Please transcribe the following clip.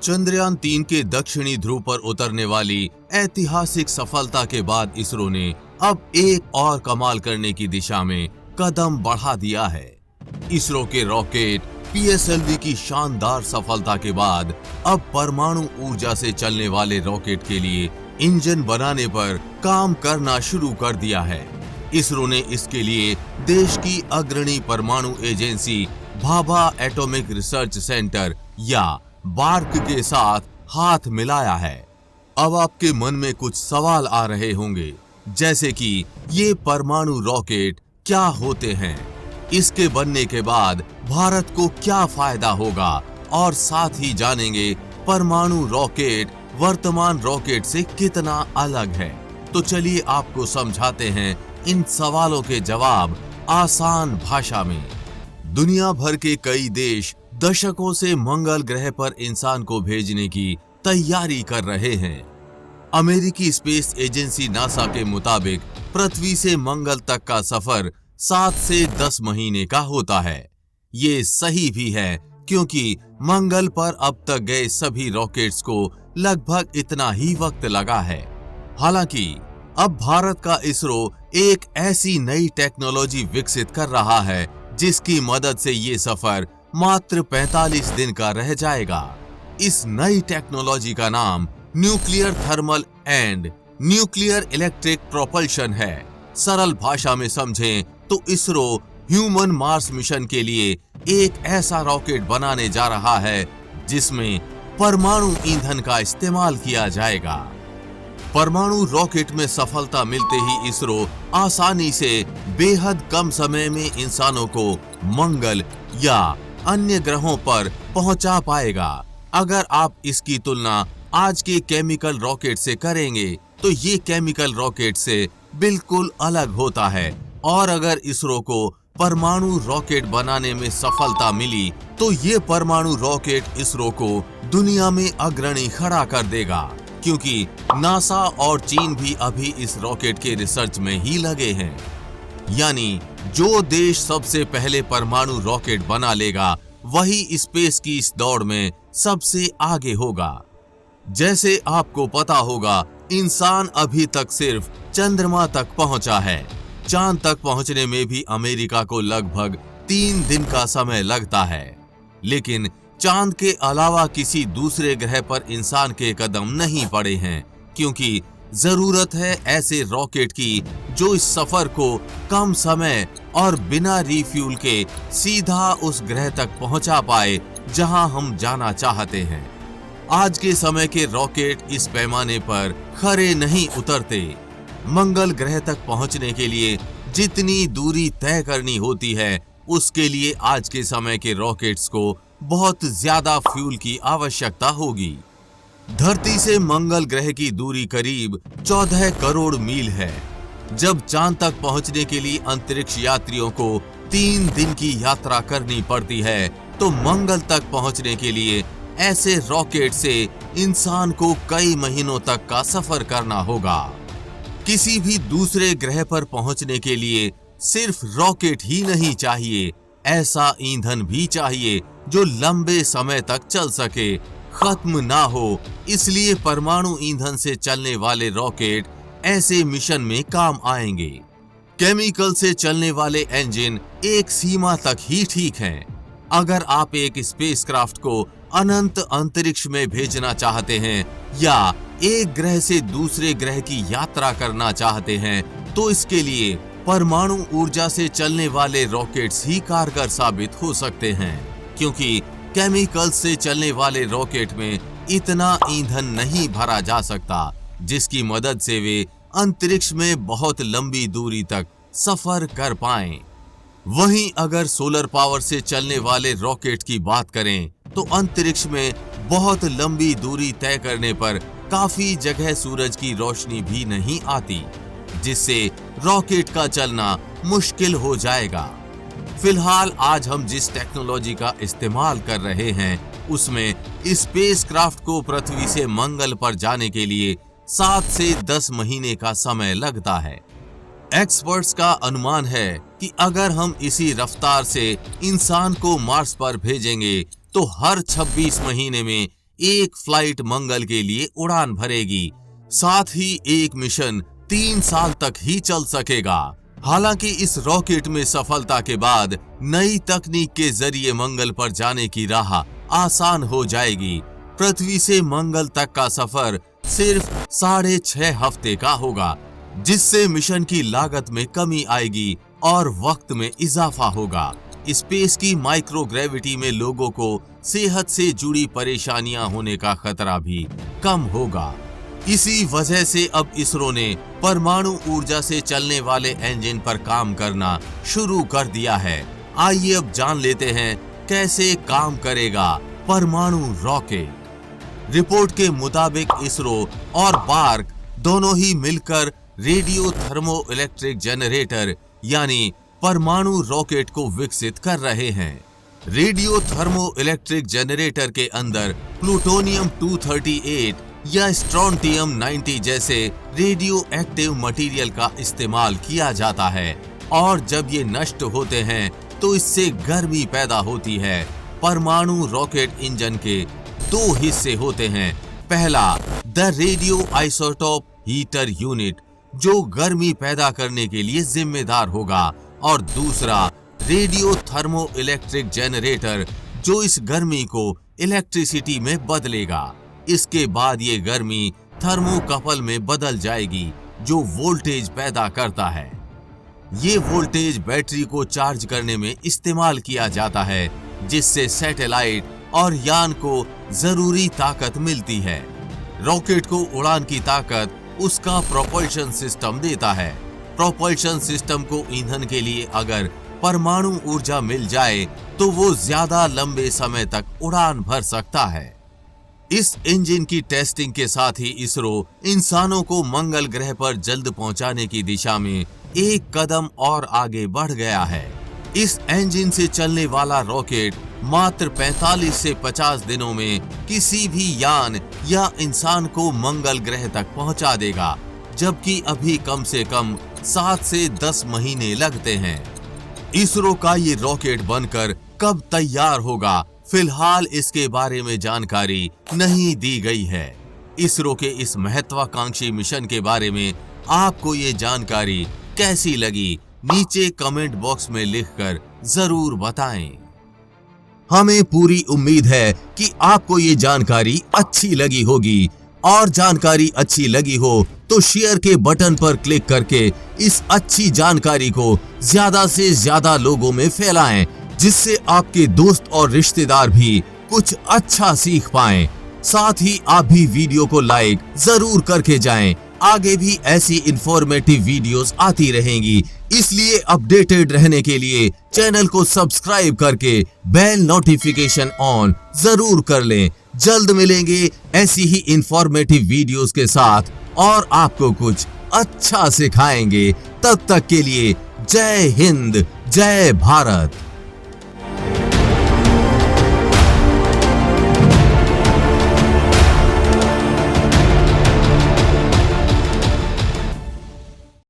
चंद्रयान-3 के दक्षिणी ध्रुव पर उतरने वाली ऐतिहासिक सफलता के बाद इसरो ने अब एक और कमाल करने की दिशा में कदम बढ़ा दिया है। इसरो के रॉकेट PSLV की शानदार सफलता के बाद अब परमाणु ऊर्जा से चलने वाले रॉकेट के लिए इंजन बनाने पर काम करना शुरू कर दिया है। इसरो ने इसके लिए देश की अग्रणी परमाणु agency Bhabha atomic research centre या बार्क के साथ हाथ मिलाया है। अब आपके मन में कुछ सवाल आ रहे होंगे, जैसे कि ये परमाणु रॉकेट क्या होते हैं, इसके बनने के बाद भारत को क्या फायदा होगा और साथ ही जानेंगे परमाणु रॉकेट वर्तमान रॉकेट से कितना अलग है। तो चलिए आपको समझाते हैं इन सवालों के जवाब आसान भाषा में। दुनिया भर के कई देश दशकों से मंगल ग्रह पर इंसान को भेजने की तैयारी कर रहे हैं। अमेरिकी स्पेस एजेंसी नासा के मुताबिक पृथ्वी से मंगल तक का सफर 7 से 10 महीने का होता है। ये सही भी है, क्योंकि मंगल पर अब तक गए सभी रॉकेट्स को लगभग इतना ही वक्त लगा है। हालांकि अब भारत का इसरो एक ऐसी नई टेक्नोलॉजी विकसित कर रहा है जिसकी मदद से ये सफर मात्र 45 दिन का रह जाएगा। इस नई टेक्नोलॉजी का नाम nuclear thermal and nuclear electric propulsion है। सरल भाषा में समझें तो इसरो ह्यूमन मार्स मिशन के लिए एक ऐसा रॉकेट बनाने जा रहा है जिसमें परमाणु ईंधन का इस्तेमाल किया जाएगा। परमाणु रॉकेट में सफलता मिलते ही इसरो आसानी से बेहद कम समय में इंसानों को मंगल या अन्य ग्रहों पर पहुंचा पाएगा। अगर आप इसकी तुलना आज के केमिकल रॉकेट से करेंगे तो ये केमिकल रॉकेट से बिल्कुल अलग होता है। और अगर इसरो को परमाणु रॉकेट बनाने में सफलता मिली तो ये परमाणु रॉकेट इसरो को दुनिया में अग्रणी खड़ा कर देगा, क्योंकि नासा और चीन भी अभी इस रॉकेट के रिसर्च में ही लगे हैं। यानी जो देश सबसे पहले परमाणु रॉकेट बना लेगा वही स्पेस की इस दौड़ में सबसे आगे होगा। जैसे आपको पता होगा, इंसान अभी तक सिर्फ चंद्रमा तक पहुंचा है। चांद तक पहुंचने में भी अमेरिका को लगभग 3 दिन का समय लगता है। लेकिन चांद के अलावा किसी दूसरे ग्रह पर इंसान के कदम नहीं पड़े हैं, क्योंकि जरूरत है ऐसे रॉकेट की जो इस सफर को कम समय और बिना रिफ्यूल के सीधा उस ग्रह तक पहुंचा पाए जहां हम जाना चाहते हैं। आज के समय के रॉकेट इस पैमाने पर खरे नहीं उतरते। मंगल ग्रह तक पहुंचने के लिए जितनी दूरी तय करनी होती है, उसके लिए आज के समय के रॉकेट्स को बहुत ज्यादा फ्यूल की आवश्यकता होगी। धरती से मंगल ग्रह की दूरी करीब 14 करोड़ मील है। जब चांद तक पहुंचने के लिए अंतरिक्ष यात्रियों को 3 दिन की यात्रा करनी पड़ती है, तो मंगल तक पहुंचने के लिए ऐसे रॉकेट से इंसान को कई महीनों तक का सफर करना होगा। किसी भी दूसरे ग्रह पर पहुंचने के लिए सिर्फ रॉकेट ही नहीं चाहिए, ऐसा ईंधन भी चाहिए जो लंबे समय तक चल सके, खत्म ना हो। इसलिए परमाणु ईंधन से चलने वाले रॉकेट ऐसे मिशन में काम आएंगे। केमिकल से चलने वाले इंजन एक सीमा तक ही ठीक हैं। अगर आप एक स्पेसक्राफ्ट को अनंत अंतरिक्ष में भेजना चाहते हैं या एक ग्रह से दूसरे ग्रह की यात्रा करना चाहते हैं, तो इसके लिए परमाणु ऊर्जा से चलने वाले रॉकेट्स ही कारगर साबित हो सकते हैं, क्योंकि केमिकल से चलने वाले रॉकेट में इतना ईंधन नहीं भरा जा सकता जिसकी मदद से वे अंतरिक्ष में बहुत लंबी दूरी तक सफर कर पाएं। वहीं अगर सोलर पावर से चलने वाले रॉकेट की बात करें तो अंतरिक्ष में बहुत लंबी दूरी तय करने पर काफी जगह सूरज की रोशनी भी नहीं आती, जिससे रॉकेट का चलना मुश्किल हो जाएगा। फिलहाल आज हम जिस टेक्नोलॉजी का इस्तेमाल कर रहे हैं, उसमें स्पेसक्राफ्ट को पृथ्वी से मंगल पर जाने के लिए 7 से 10 महीने का समय लगता है। एक्सपर्ट्स का अनुमान है कि अगर हम इसी रफ्तार से इंसान को मार्स पर भेजेंगे तो हर 26 महीने में एक फ्लाइट मंगल के लिए उड़ान भरेगी। साथ ही एक मिशन 3 साल तक ही चल सकेगा। हालांकि इस रॉकेट में सफलता के बाद नई तकनीक के जरिए मंगल पर जाने की राह आसान हो जाएगी। पृथ्वी से मंगल तक का सफर सिर्फ 6.5 हफ्ते का होगा, जिससे मिशन की लागत में कमी आएगी और वक्त में इजाफा होगा। स्पेस की माइक्रोग्रेविटी में लोगों को सेहत से जुड़ी परेशानियां होने का खतरा भी कम होगा। इसी वजह से अब इसरो ने परमाणु ऊर्जा से चलने वाले इंजन पर काम करना शुरू कर दिया है। आइए अब जान लेते हैं कैसे काम करेगा परमाणु रॉकेट। रिपोर्ट के मुताबिक इसरो और बार्क दोनों ही मिलकर रेडियो थर्मो इलेक्ट्रिक जनरेटर यानी परमाणु रॉकेट को विकसित कर रहे हैं। रेडियो थर्मो इलेक्ट्रिक जनरेटर के अंदर प्लूटोनियम 238 या स्ट्रोंटियम 90 जैसे रेडियो एक्टिव मटेरियल का इस्तेमाल किया जाता है और जब ये नष्ट होते हैं तो इससे गर्मी पैदा होती है। परमाणु रॉकेट इंजन के 2 हिस्से होते हैं। पहला the radio isotope heater unit, जो गर्मी पैदा करने के लिए जिम्मेदार होगा, और दूसरा रेडियो थर्मो इलेक्ट्रिक जनरेटर, जो इस गर्मी को इलेक्ट्रिसिटी में बदलेगा। इसके बाद ये गर्मी थर्मोकपल में बदल जाएगी, जो वोल्टेज पैदा करता है। ये वोल्टेज बैटरी को चार्ज करने में इस्तेमाल किया जाता है, जिससे सैटेलाइट और यान को जरूरी ताकत मिलती है। रॉकेट को उड़ान की ताकत उसका प्रोपल्शन सिस्टम देता है। प्रोपल्शन सिस्टम को ईंधन के लिए अगर परमाणु ऊर्जा मिल जाए तो वो ज्यादा लंबे समय तक उड़ान भर सकता है। इस इंजन की टेस्टिंग के साथ ही इसरो इंसानों को मंगल ग्रह पर जल्द पहुंचाने की दिशा में एक कदम और आगे बढ़ गया है। इस इंजन से चलने वाला रॉकेट मात्र 45 से 50 दिनों में किसी भी यान या इंसान को मंगल ग्रह तक पहुंचा देगा, जबकि अभी कम से कम 7 से 10 महीने लगते हैं। इसरो का ये रॉकेट बनकर कब तैयार होगा, फिलहाल इसके बारे में जानकारी नहीं दी गई है। इसरो के इस महत्वाकांक्षी मिशन के बारे में आपको ये जानकारी कैसी लगी, नीचे कमेंट बॉक्स में लिखकर जरूर बताएं। हमें पूरी उम्मीद है कि आपको ये जानकारी अच्छी लगी होगी, और जानकारी अच्छी लगी हो तो शेयर के बटन पर क्लिक करके इस अच्छी जानकारी को ज्यादा से ज्यादा लोगों में फैलाएं, जिससे आपके दोस्त और रिश्तेदार भी कुछ अच्छा सीख पाएं। साथ ही आप भी वीडियो को लाइक जरूर करके जाएं। आगे भी ऐसी इंफॉर्मेटिव वीडियोस आती रहेंगी, इसलिए अपडेटेड रहने के लिए चैनल को सब्सक्राइब करके बेल नोटिफिकेशन ऑन जरूर कर लें। जल्द मिलेंगे ऐसी ही इंफॉर्मेटिव वीडियोस के साथ और आपको कुछ अच्छा सिखाएंगे। तब तक के लिए जय हिंद, जय भारत।